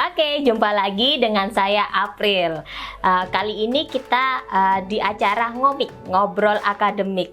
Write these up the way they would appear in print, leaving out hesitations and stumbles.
Oke, jumpa lagi dengan saya April. Kali ini kita di acara Ngomik, Ngobrol Akademik.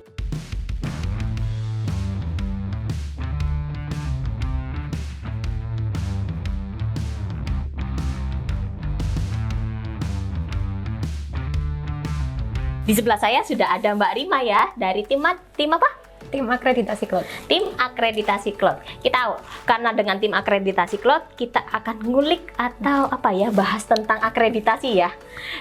Di sebelah saya sudah ada Mbak Rima ya, dari tim apa? Tim akreditasi Klot. Tim akreditasi Klot. Kita tahu, karena dengan tim akreditasi Klot, kita akan ngulik atau bahas tentang akreditasi ya.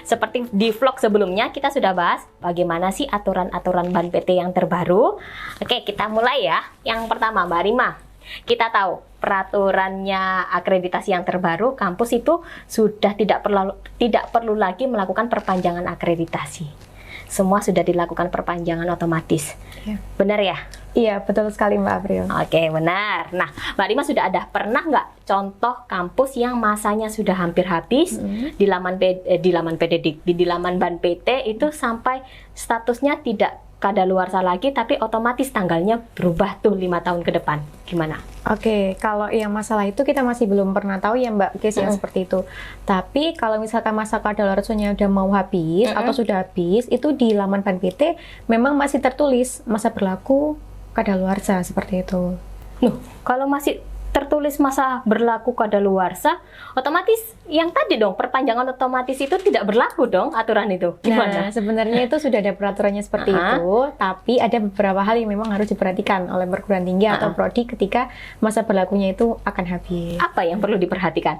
Seperti di vlog sebelumnya, kita sudah bahas bagaimana sih aturan-aturan Ban PT yang terbaru. Oke, kita mulai ya. Yang pertama, Mbak Rima. Kita tahu peraturannya akreditasi yang terbaru, kampus itu sudah tidak perlu lagi melakukan perpanjangan akreditasi. Semua sudah dilakukan perpanjangan otomatis. Ya. Benar ya? Iya, betul sekali Mbak April. Oke, benar. Nah, Mbak Rima sudah ada pernah nggak contoh kampus yang masanya sudah hampir habis di laman Ban PT itu sampai statusnya tidak kadaluarsa lagi, tapi otomatis tanggalnya berubah tuh 5 tahun ke depan. Gimana? Oke, kalau yang masalah itu kita masih belum pernah tahu ya Mbak, case yang seperti itu. Tapi kalau misalkan masa kadaluarsanya udah mau habis atau sudah habis, itu di laman Ban PT memang masih tertulis masa berlaku kadaluarsa seperti itu. Loh, kalau masih tertulis masa berlaku kadaluarsa, otomatis yang tadi dong, perpanjangan otomatis itu tidak berlaku dong aturan itu. Gimana? Nah, sebenarnya itu sudah ada peraturannya seperti itu, tapi ada beberapa hal yang memang harus diperhatikan oleh perguruan tinggi atau prodi ketika masa berlakunya itu akan habis. Apa yang perlu diperhatikan?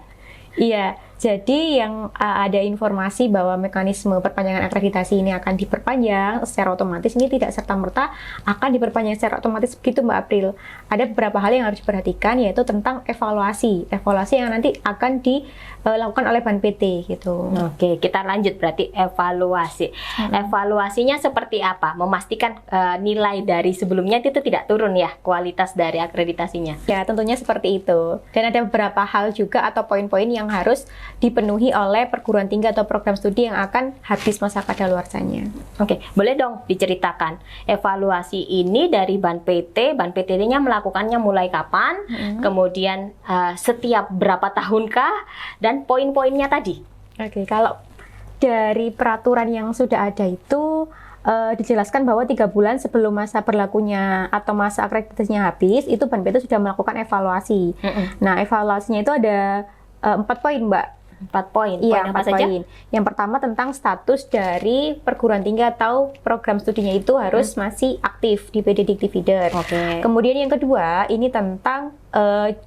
Iya, jadi yang ada informasi bahwa mekanisme perpanjangan akreditasi ini akan diperpanjang secara otomatis, ini tidak serta-merta akan diperpanjang secara otomatis begitu Mbak April. Ada beberapa hal yang harus diperhatikan, yaitu tentang evaluasi yang nanti akan dilakukan oleh Ban PT gitu. Oke, kita lanjut berarti evaluasi. Evaluasinya seperti apa? Memastikan nilai dari sebelumnya itu tidak turun ya, kualitas dari akreditasinya. Ya, tentunya seperti itu. Dan ada beberapa hal juga atau poin-poin yang harus dipenuhi oleh perguruan tinggi atau program studi yang akan habis masa kadaluarsanya. Oke, boleh dong diceritakan evaluasi ini dari Ban PT-nya melakukannya mulai kapan, kemudian setiap berapa tahunkah, dan poin-poinnya tadi. Oke, kalau dari peraturan yang sudah ada itu dijelaskan bahwa 3 bulan sebelum masa berlakunya atau masa akreditasinya habis, itu Ban PT sudah melakukan evaluasi. Nah, evaluasinya itu ada 4 poin, Mbak. 4 poin. Iya, 4 poin. Yang pertama tentang status dari perguruan tinggi atau program studinya itu harus masih aktif di PD Dikti Feeder. Kemudian yang kedua, ini tentang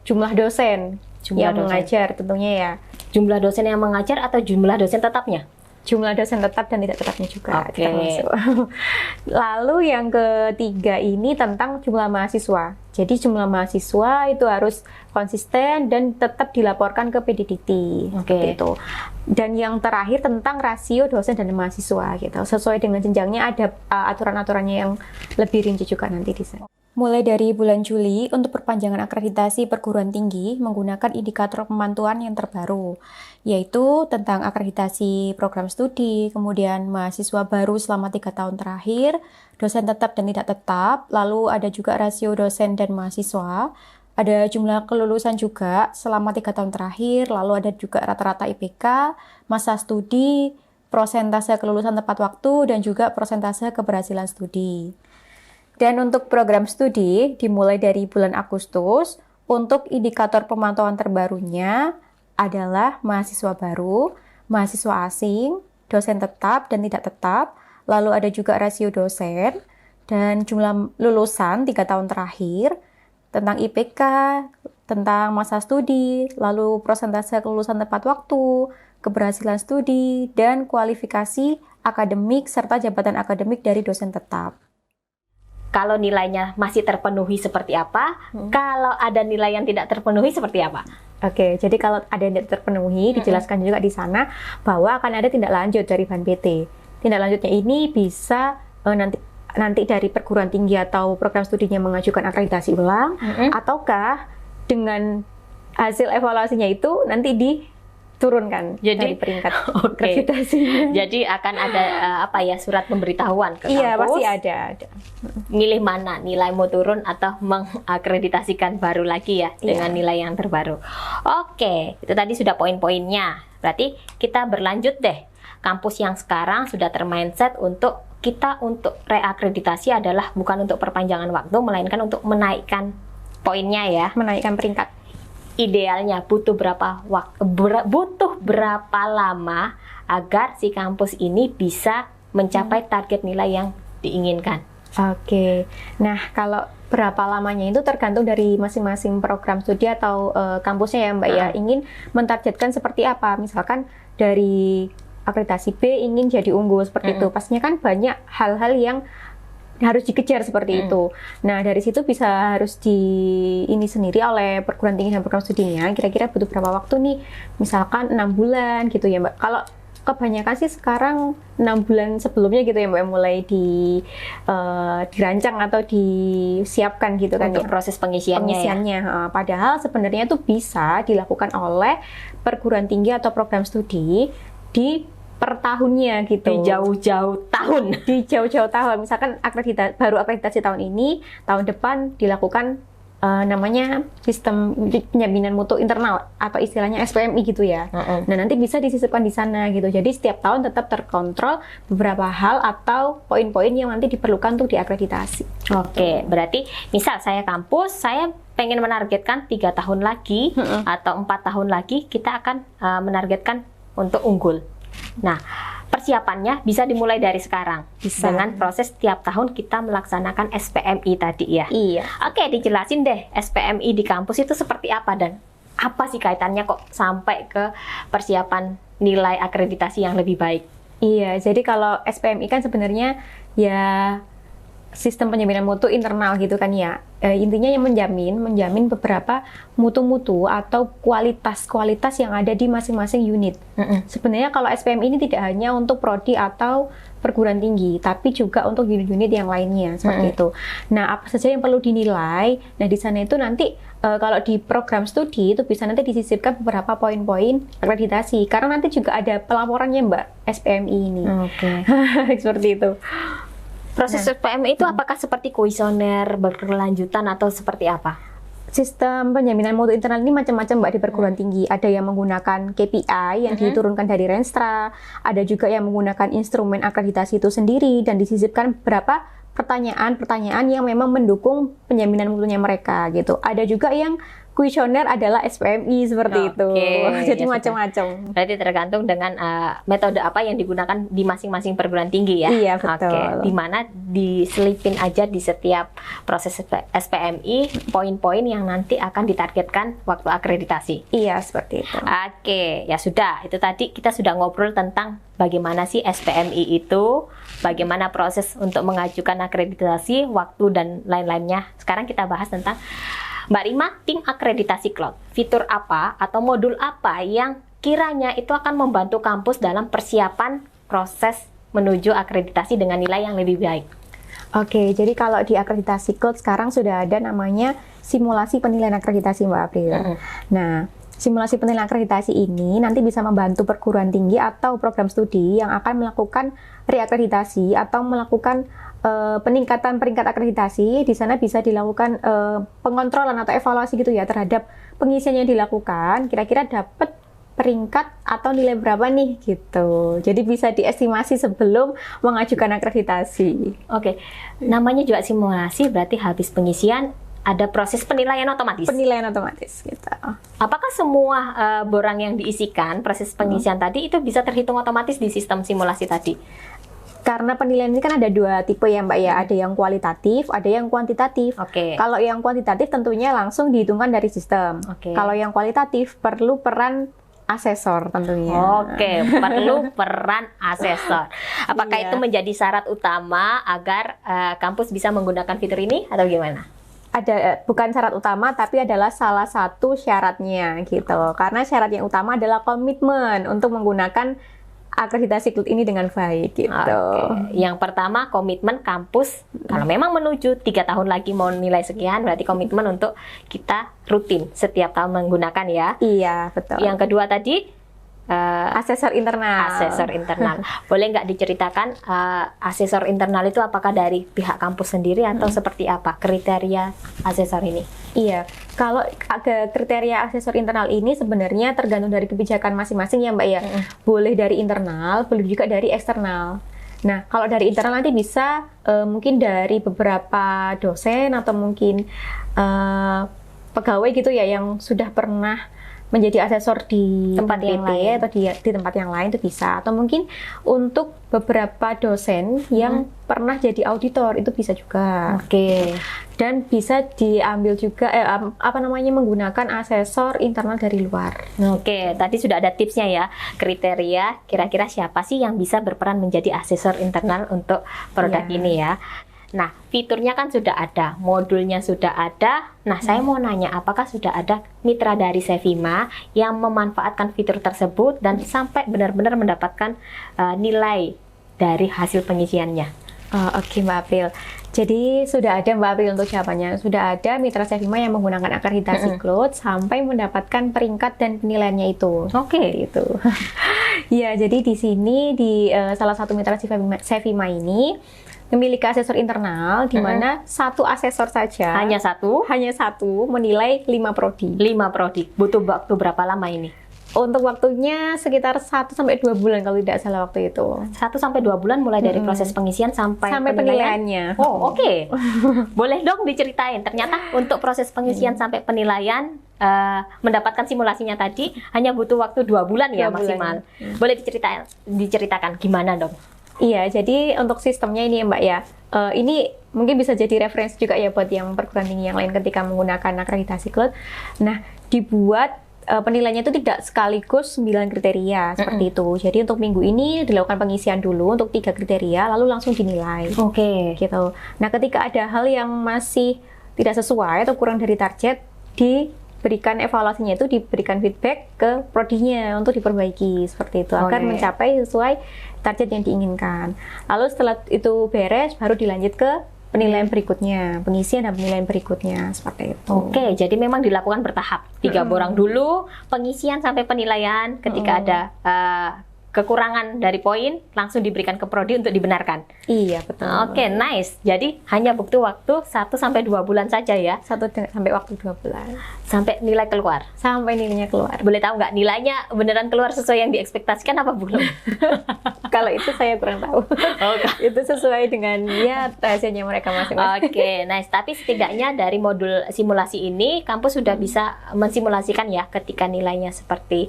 jumlah dosen yang mengajar tentunya ya. Jumlah dosen yang mengajar atau jumlah dosen tetapnya? Jumlah dosen tetap dan tidak tetapnya juga termasuk. Lalu yang ketiga ini tentang jumlah mahasiswa. Jadi jumlah mahasiswa itu harus konsisten dan tetap dilaporkan ke PD Dikti. Gitu. Dan yang terakhir tentang rasio dosen dan mahasiswa gitu. Sesuai dengan jenjangnya ada aturan-aturannya yang lebih rinci juga nanti di sana. Mulai dari bulan Juli, untuk perpanjangan akreditasi perguruan tinggi menggunakan indikator pemantauan yang terbaru, yaitu tentang akreditasi program studi, kemudian mahasiswa baru selama 3 tahun terakhir, dosen tetap dan tidak tetap, lalu ada juga rasio dosen dan mahasiswa, ada jumlah kelulusan juga selama 3 tahun terakhir, lalu ada juga rata-rata IPK, masa studi, prosentase kelulusan tepat waktu, dan juga prosentase keberhasilan studi. Dan untuk program studi dimulai dari bulan Agustus, untuk indikator pemantauan terbarunya adalah mahasiswa baru, mahasiswa asing, dosen tetap dan tidak tetap, lalu ada juga rasio dosen, dan jumlah lulusan 3 tahun terakhir, tentang IPK, tentang masa studi, lalu prosentase kelulusan tepat waktu, keberhasilan studi, dan kualifikasi akademik serta jabatan akademik dari dosen tetap. Kalau nilainya masih terpenuhi seperti apa? Kalau ada nilai yang tidak terpenuhi seperti apa? Oke, jadi kalau ada yang tidak terpenuhi, dijelaskan juga di sana bahwa akan ada tindak lanjut dari Ban PT. Tindak lanjutnya ini bisa nanti dari perguruan tinggi atau program studinya mengajukan akreditasi ulang, ataukah dengan hasil evaluasinya itu nanti turunkan dari Jadi, peringkat oke. akreditasinya. Jadi akan ada surat pemberitahuan ke Iya, kampus. pasti ada. Milih mana nilai mau turun atau mengakreditasikan baru lagi ya Iya. dengan nilai yang terbaru. Oke, itu tadi sudah poin-poinnya. Berarti kita berlanjut deh. Kampus yang sekarang sudah termindset untuk reakreditasi adalah bukan untuk perpanjangan waktu, melainkan untuk menaikkan poinnya ya. Menaikkan peringkat. Idealnya butuh berapa lama agar si kampus ini bisa mencapai target nilai yang diinginkan. Oke. Nah, kalau berapa lamanya itu tergantung dari masing-masing program studi atau kampusnya ya Mbak ya. Ingin mentargetkan seperti apa? Misalkan dari akreditasi B ingin jadi unggul seperti itu. Pastinya kan banyak hal-hal yang harus dikejar seperti itu. Nah, dari situ bisa harus ini sendiri oleh perguruan tinggi dan program studinya. Kira-kira butuh berapa waktu nih? Misalkan 6 bulan gitu ya Mbak. Kalau kebanyakan sih sekarang 6 bulan sebelumnya gitu ya Mbak, mulai dirancang atau disiapkan gitu kan Untuk ya. proses pengisiannya. Padahal sebenarnya itu bisa dilakukan oleh perguruan tinggi atau program studi di per tahunnya gitu. Di jauh-jauh tahun. Di jauh-jauh tahun. Misalkan baru akreditasi tahun ini, tahun depan dilakukan namanya sistem penjaminan mutu internal atau istilahnya SPMI gitu ya. Nah, nanti bisa disisipkan di sana gitu. Jadi setiap tahun tetap terkontrol beberapa hal atau poin-poin yang nanti diperlukan untuk diakreditasi. Oke, berarti misal saya kampus, saya pengen menargetkan 3 tahun lagi atau 4 tahun lagi, kita akan menargetkan untuk unggul. Nah, persiapannya bisa dimulai dari sekarang. Dengan proses tiap tahun kita melaksanakan SPMI tadi ya. Iya. Oke, dijelasin deh SPMI di kampus itu seperti apa dan apa sih kaitannya kok sampai ke persiapan nilai akreditasi yang lebih baik? Iya, jadi kalau SPMI kan sebenarnya ya sistem penjaminan mutu internal gitu kan ya. Intinya yang menjamin beberapa mutu-mutu atau kualitas-kualitas yang ada di masing-masing unit. Sebenarnya kalau SPM ini tidak hanya untuk prodi atau perguruan tinggi, tapi juga untuk unit-unit yang lainnya seperti itu. Nah, apa saja yang perlu dinilai? Nah, di sana itu nanti kalau di program studi itu bisa nanti disisipkan beberapa poin-poin akreditasi. Karena nanti juga ada pelaporannya Mbak SPMI ini. Oke. Seperti itu. Proses SPMI itu apakah seperti kuesioner berkelanjutan atau seperti apa? Sistem penjaminan mutu internal ini macam-macam Mbak di perguruan tinggi. Ada yang menggunakan KPI yang diturunkan dari Renstra, ada juga yang menggunakan instrumen akreditasi itu sendiri dan disisipkan beberapa pertanyaan-pertanyaan yang memang mendukung penjaminan mutunya mereka gitu. Ada juga yang kuesioner adalah SPMI seperti itu. Jadi ya macam-macam. Berarti tergantung dengan metode apa yang digunakan di masing-masing perguruan tinggi ya. Iya, betul. Oke, di mana diselipin aja di setiap proses SPMI poin-poin yang nanti akan ditargetkan waktu akreditasi. Iya, seperti itu. Oke, ya sudah. Itu tadi kita sudah ngobrol tentang bagaimana sih SPMI itu, bagaimana proses untuk mengajukan akreditasi, waktu dan lain-lainnya. Sekarang kita bahas tentang Mbak Rima, tim akreditasi cloud, fitur apa atau modul apa yang kiranya itu akan membantu kampus dalam persiapan proses menuju akreditasi dengan nilai yang lebih baik? Oke, jadi kalau di akreditasi cloud sekarang sudah ada namanya simulasi penilaian akreditasi Mbak April. Nah, simulasi penilaian akreditasi ini nanti bisa membantu perguruan tinggi atau program studi yang akan melakukan reakreditasi atau melakukan peningkatan peringkat akreditasi. Di sana bisa dilakukan pengontrolan atau evaluasi gitu ya terhadap pengisian yang dilakukan, kira-kira dapat peringkat atau nilai berapa nih gitu. Jadi bisa diestimasi sebelum mengajukan akreditasi. Oke, namanya juga simulasi, berarti habis pengisian ada proses penilaian otomatis. Penilaian otomatis gitu. Apakah semua borang yang diisikan proses pengisian tadi itu bisa terhitung otomatis di sistem simulasi tadi? Karena penilaian ini kan ada dua tipe ya Mbak ya, ada yang kualitatif, ada yang kuantitatif. Oke. Kalau yang kuantitatif tentunya langsung dihitungkan dari sistem. Oke. Kalau yang kualitatif perlu peran asesor tentunya. Oke, perlu peran asesor. Apakah Iya. itu menjadi syarat utama agar kampus bisa menggunakan fitur ini atau gimana? Ada bukan syarat utama tapi adalah salah satu syaratnya gitu. Karena syarat yang utama adalah komitmen untuk menggunakan akreditasi cloud ini dengan baik gitu. Oke. Yang pertama komitmen kampus kalau memang menuju 3 tahun lagi mau nilai sekian, berarti komitmen untuk kita rutin setiap tahun menggunakan ya. Iya, betul. Yang kedua tadi asesor internal. Asesor internal. Boleh nggak diceritakan asesor internal itu apakah dari pihak kampus sendiri atau seperti apa kriteria asesor ini? Iya, kalau kriteria asesor internal ini sebenarnya tergantung dari kebijakan masing-masing ya Mbak ya. Boleh dari internal, boleh juga dari eksternal. Nah, kalau dari internal nanti bisa mungkin dari beberapa dosen atau mungkin pegawai gitu ya yang sudah pernah menjadi asesor di Tempat yang PT. lain atau di tempat yang lain itu bisa, atau mungkin untuk beberapa dosen yang pernah jadi auditor itu bisa juga. Oke. Dan bisa diambil juga menggunakan asesor internal dari luar. Oke, tadi sudah ada tipsnya ya. Kriteria kira-kira siapa sih yang bisa berperan menjadi asesor internal untuk produk Iya. ini ya. Nah, fiturnya kan sudah ada, modulnya sudah ada. Nah, saya mau nanya, apakah sudah ada mitra dari Sevima yang memanfaatkan fitur tersebut dan sampai benar-benar mendapatkan nilai dari hasil pengisiannya? Oke Mbak April. Jadi sudah ada Mbak April untuk jawabannya. Sudah ada mitra Sevima yang menggunakan akreditasi Cloud sampai mendapatkan peringkat dan penilaiannya itu. Oke. Gitu. Ya, jadi di sini di salah satu mitra Sevima ini memiliki asesor internal di mana satu asesor saja. Hanya satu menilai 5 prodi. 5 prodi. Butuh waktu berapa lama ini? Untuk waktunya sekitar 1 sampai 2 bulan kalau tidak salah waktu itu. 1 sampai 2 bulan mulai dari proses pengisian sampai penilaian. penilaiannya. Oh, oke. Boleh dong diceritain. Ternyata untuk proses pengisian sampai penilaian mendapatkan simulasinya tadi hanya butuh waktu 2 bulan ya 2 bulan. maksimal. Boleh diceritakan gimana dong? Iya, jadi untuk sistemnya ini ya Mbak ya, ini mungkin bisa jadi referensi juga ya buat yang perguruan tinggi yang lain ketika menggunakan akreditasi Cloud. Nah, dibuat penilaiannya itu tidak sekaligus 9 kriteria seperti itu. Jadi untuk minggu ini dilakukan pengisian dulu untuk 3 kriteria, lalu langsung dinilai. Oke. Gitu. Nah, ketika ada hal yang masih tidak sesuai atau kurang dari target, diberikan evaluasinya itu diberikan feedback ke prodinya untuk diperbaiki seperti itu agar mencapai sesuai target yang diinginkan. Lalu setelah itu beres baru dilanjut ke penilaian berikutnya, pengisian dan penilaian berikutnya seperti itu. Oke, jadi memang dilakukan bertahap. 3 borang dulu, pengisian sampai penilaian. Ketika ada kekurangan dari poin, langsung diberikan ke prodi untuk dibenarkan. Iya, betul. Oke, nice. Jadi hanya butuh waktu 1 sampai 2 bulan saja ya, 1 sampai waktu 2 bulan. sampai nilai keluar. Sampai nilainya keluar. Boleh tahu nggak nilainya beneran keluar sesuai yang diekspektasikan apa belum? Kalau itu saya kurang tahu. Itu sesuai dengan ya rahasianya mereka masing-masing. Oke, nice. Tapi setidaknya dari modul simulasi ini, kampus sudah bisa mensimulasikan ya ketika nilainya seperti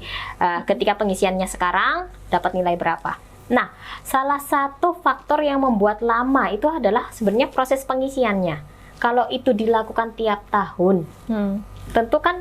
ketika pengisiannya sekarang dapat nilai berapa. Nah, salah satu faktor yang membuat lama itu adalah sebenarnya proses pengisiannya. Kalau itu dilakukan tiap tahun, tentu kan,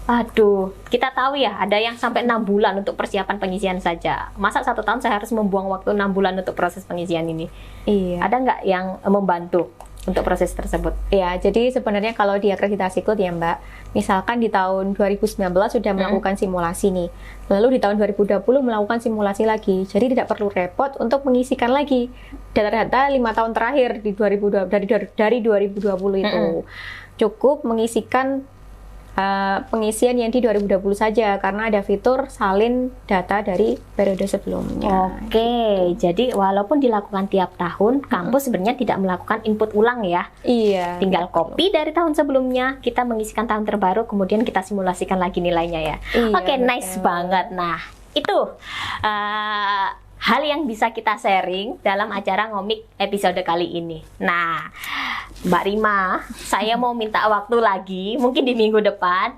aduh, kita tahu ya, ada yang sampai 6 bulan untuk persiapan pengisian saja. Masa 1 tahun saya harus membuang waktu 6 bulan untuk proses pengisian ini? Iya. Ada nggak yang membantu untuk proses tersebut? Ya, jadi sebenarnya kalau di akreditasi Cloud ya Mbak, misalkan di tahun 2019 sudah melakukan simulasi nih, lalu di tahun 2020 melakukan simulasi lagi, jadi tidak perlu repot untuk mengisikan lagi data-data 5 tahun terakhir di 2020, dari 2020 itu. Cukup mengisikan pengisian yang di 2020 saja karena ada fitur salin data dari periode sebelumnya. Oke, jadi walaupun dilakukan tiap tahun, kampus sebenarnya tidak melakukan input ulang ya. Iya. Tinggal copy dari tahun sebelumnya, kita mengisikan tahun terbaru, kemudian kita simulasikan lagi nilainya ya. Iya, Oke, nice banget. Nah, itu hal yang bisa kita sharing dalam acara Ngomik episode kali ini. Nah, Mbak Rima, saya mau minta waktu lagi, mungkin di minggu depan.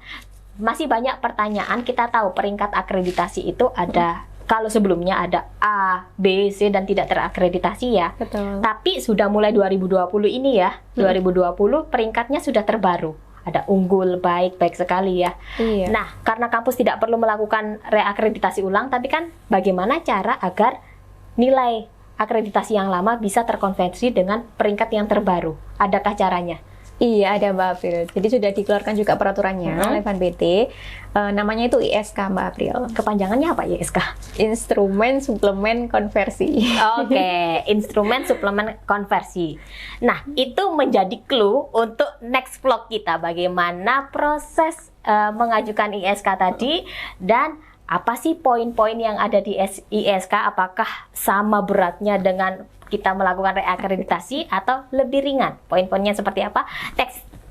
Masih banyak pertanyaan, kita tahu peringkat akreditasi itu ada, kalau sebelumnya ada A, B, C, dan tidak terakreditasi ya. Betul. Tapi sudah mulai 2020 ini ya, 2020 peringkatnya sudah terbaru. Ada unggul, baik sekali ya. Iya. Nah, karena kampus tidak perlu melakukan reakreditasi ulang, tapi kan bagaimana cara agar nilai akreditasi yang lama bisa terkonversi dengan peringkat yang terbaru? Adakah caranya? Iya, ada Mbak April. Jadi sudah dikeluarkan juga peraturannya oleh PT. Namanya itu ISK Mbak April. Kepanjangannya apa ya, ISK? Instrumen Suplemen Konversi. Oke, instrumen suplemen konversi. Nah, itu menjadi clue untuk next vlog kita. Bagaimana proses mengajukan ISK tadi dan apa sih poin-poin yang ada di ISK, apakah sama beratnya dengan kita melakukan reakreditasi atau lebih ringan? Poin-poinnya seperti apa?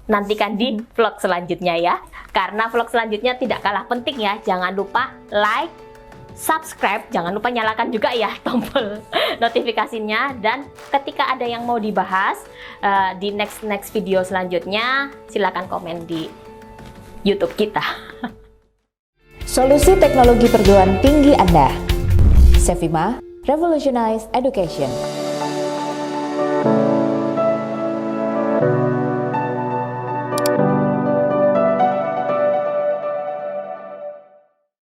Nantikan di vlog selanjutnya ya. Karena vlog selanjutnya tidak kalah penting ya. Jangan lupa like, subscribe, jangan lupa nyalakan juga ya tombol notifikasinya. Dan ketika ada yang mau dibahas di next video selanjutnya, silakan komen di YouTube kita. Solusi teknologi perguruan tinggi Anda. Sevima, Revolutionize Education.